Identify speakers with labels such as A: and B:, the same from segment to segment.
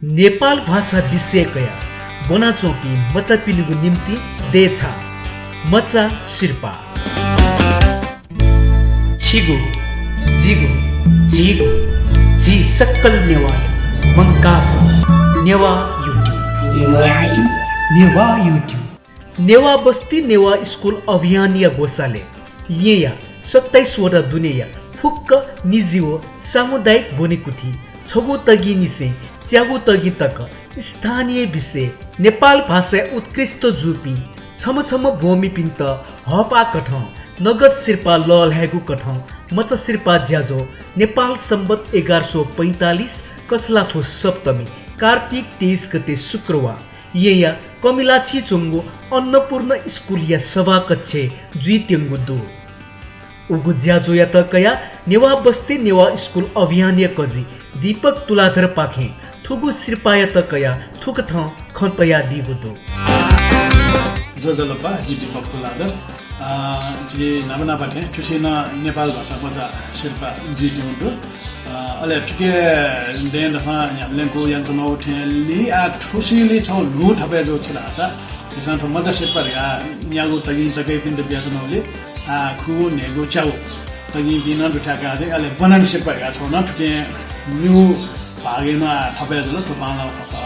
A: नेपाल भाषा विषयकया बनाचोपी मचा पिनुगु निम्ति देछा मचा शिर्पा छिगु जिगु झिगु झी सक्कल नेवाय मंकास नेवा युट्युब नेवा बस्ती नेवा स्कुल अभियानिया गोसाले येया 27 वटा दुनिया फुक्क निजीव सामुदायिक बोनेकुथी छगु तगी निसे च्यागु तगी तक स्थानीय विषय नेपाल भाषा उत्कृष्ट जुपी छम छम भूमि पिन्त हपा कठ नगद शिर्पा ललहेगु कठ मच शिर्पा ज्याजो नेपाल सम्बत 1145 कसलाथो सप्तमी कार्तिक 23 गते शुक्रवार येया कमिलाछी चोंगो अन्नपूर्ण स्कुलिया सभा कक्षे जुइत्यंगु दु उगु ज्याजो या त कया नेवा बस्ती नेवा स्कुल अभियान कजी दीपक तुलाधर पाखे थुगु शिर्पाय त कया थुक थ खन्तया दिगुदो
B: जजलपा जी दीपक तुलाधर जे नमना पाठे ठुसिना नेपाल भाषा बजा शिर्पा जी दिउदो अले ठुके देन दफा यामलेको यन्त्र उठेली आ ठुसिली छ नु थपे जो छिलासा त्यसन त मजा शिर्पा गा न्यागु तगि तगै पिन द ब्याजनोले आ खु नेगु चाउ तगि बिन बिठाका दे अले बनान शिर्पा गा छ न ठुके न्यू भागेन थपे जो त पाला खपा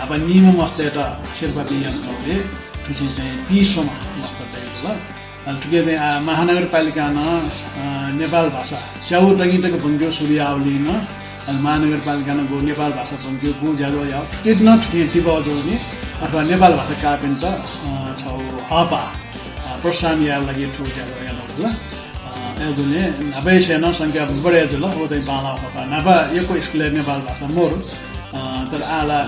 B: अब निम मस्ते त शिर्पा बियनले ठुसि चाहिँ पिसोमा मस्त देला ठुके चाहिँ महानगरपालिका न नेपाल भाषा च्याउ तगि तक भन्जो सूर्यावली न महानगरपालिका न गो नेपाल भाषा भन्जो गु ज्यादा या किन ठुके टिपा जोनी अथवा नेपाल भाषा कापिन त छौ हपा प्रोत्साहन या लागि ठु ज्यादा या ल एजुले नबै सेन संख्या बढे जुल ओ चाहिँ बाला हपा नबा एको स्कुल नेपाल भाषा मोर तर आला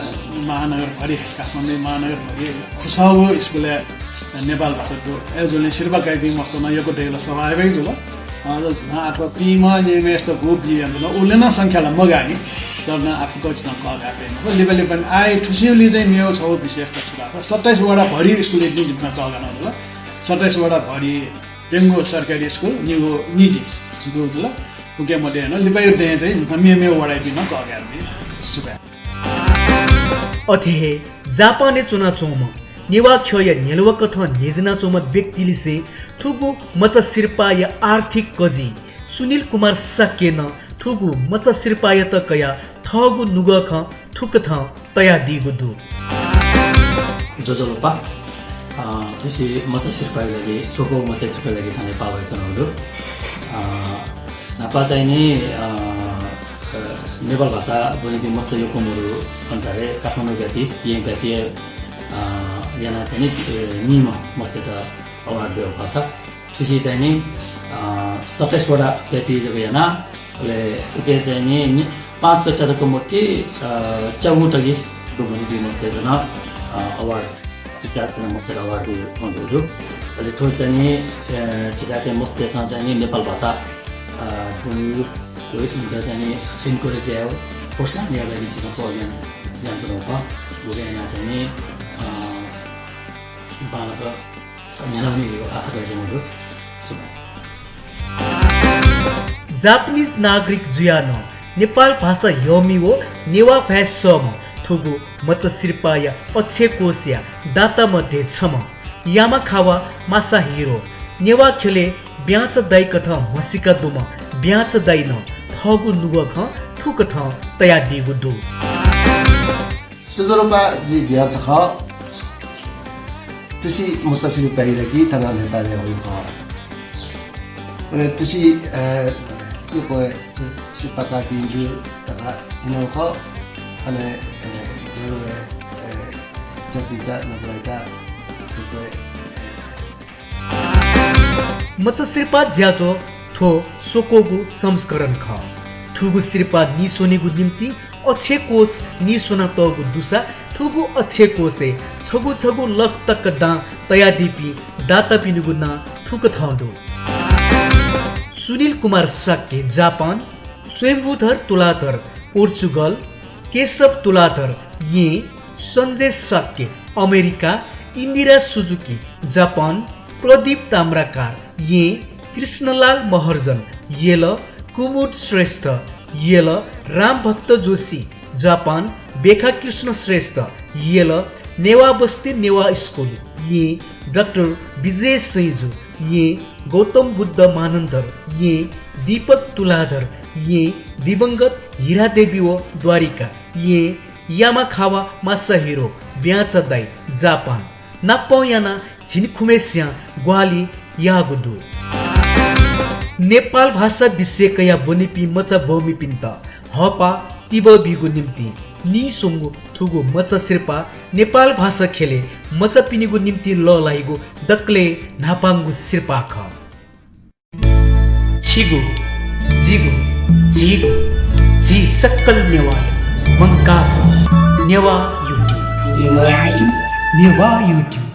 B: महानगर भरि काठमाडौँ महानगर भरि खुसाउ स्कुल नेपाल भाषाको एजुले शिर्पा काइदिङ मस्त न यको देला स्वाभाविक जुल अथवा पिमा नेमे यस्तो ग्रुप दिएन उले न संख्यालाई मगानी गर्न आफूको चिन कगाएको लेभलले पनि आए ठुसिउली चाहिँ मेरो छ विशेष त छ 27 वटा भरि स्कुल एक दिन जित्न कगान होला 27 वटा भरि बेङ्गो सरकारी स्कुल निजी दुल उके मध्ये हैन लिपायो दे चाहिँ मेमे वडा दिन कगार्ने सुबा
A: अथे जापाने चुना चोम नेवा ख्य नेलवा कथ नेजना चोम व्यक्तिले से थुगु मच शिर्पा या आर्थिक कजी सुनील कुमार सकेन थुगु मच शिर्पा या त कया थगु नुग ख थुक थ तया दिगु दु
C: जजलोपा तुसी मच शिर्पा लागि सोको मच शिर्पा लागि थाने पावर चनाउदु नापा चाहिँ नि नेपाल भाषा बोल्ने मस्त यो कोमरु अनुसार काठमाडौँ जाति यही जाति yana चाहिँ नि निम मस्त त अवार्ड दिएको छ तुसी चाहिँ नि 27 वटा व्यक्ति जब yana ले के चाहिँ नि 5 कक्षा तक मके चौटगी गुमनी दि मस्त न अवार्ड चिचाच मस्त अवार्ड दिएको अहिले थोर चाहिँ नि चिचा चाहिँ मस्त चाहिँ नि नेपाल भाषा गुरु यो इन्टर चाहिँ नि इन्करेज आयो प्रोत्साहन या लागि चाहिँ प्रोग्राम जान्छ न बुझेन चाहिँ नि बालक नेलाउने आशा गरिरहेको छु
A: जापानिज नागरिक जुयान नेपाल भाषा यमिवो नेवा फ्यासम थुगु मच शिर्पा या अच्छे कोसिया दाता मध्ये छम यामा खावा मासा हिरो नेवा खेले ब्याच दाइ कथा मसिका दुम ब्याच दाइ न थगु नुग ख थुक थ तया दिगु दु
D: जजरोपा जी ब्याच ख तुसी मच शिर्पा लागि तना नेपाली हो ख अनि तुसी यो को शिर्पा का बिन्दु तना नो ख अनि जरो जपिता नबलाइता
A: मच शिर्पा ज्याजो थो सोकोगु संस्करण ख थुगु शिर्पा निसोनेगु निम्ति अच्छे कोष निसोना तगु दुसा थुगु अच्छे कोसे छगु छगु लक तक दा तया दिपी दाता पिनुगु ना थुक थांदु Sunil Kumar Sake Japan Swayambhudhar Tuladhar Portugal Keshav Tuladhar Yen Sanjay Sake America Indira Suzuki Japan Pradeep Tamrakar Yen Krishnalal Maharjan Yala Kumud Shrestha Yala Ram Bhakta Joshi Japan Bekha Krishna Shrestha Yala Newa Basti Newa school Yen doctor Vijay Saiju Yen Gautam Buddha Manandhar ये दीपक तुलाधर ये दिवंगत हीरादेवी व द्वारिका ये यामाखावा मासाहिरो ब्याचदाई जापान नापायाना झिनखुमेस्या ग्वाली यागुदु नेपाल भाषा विषयकया वनिपि मचा वमिपिन्त हपा तिब बिगु निम्ति नि सोंगु थुगु मचा शिर्पा नेपाल भाषा खेले मचा पिनिगु निम्ति ल लाइगु दक्ले नापाङ्गु शिर्पा ख छिगु जिगु जिगु जी सक्कल नेवाय मंकास नेवा युट्युब नेवा युट्युब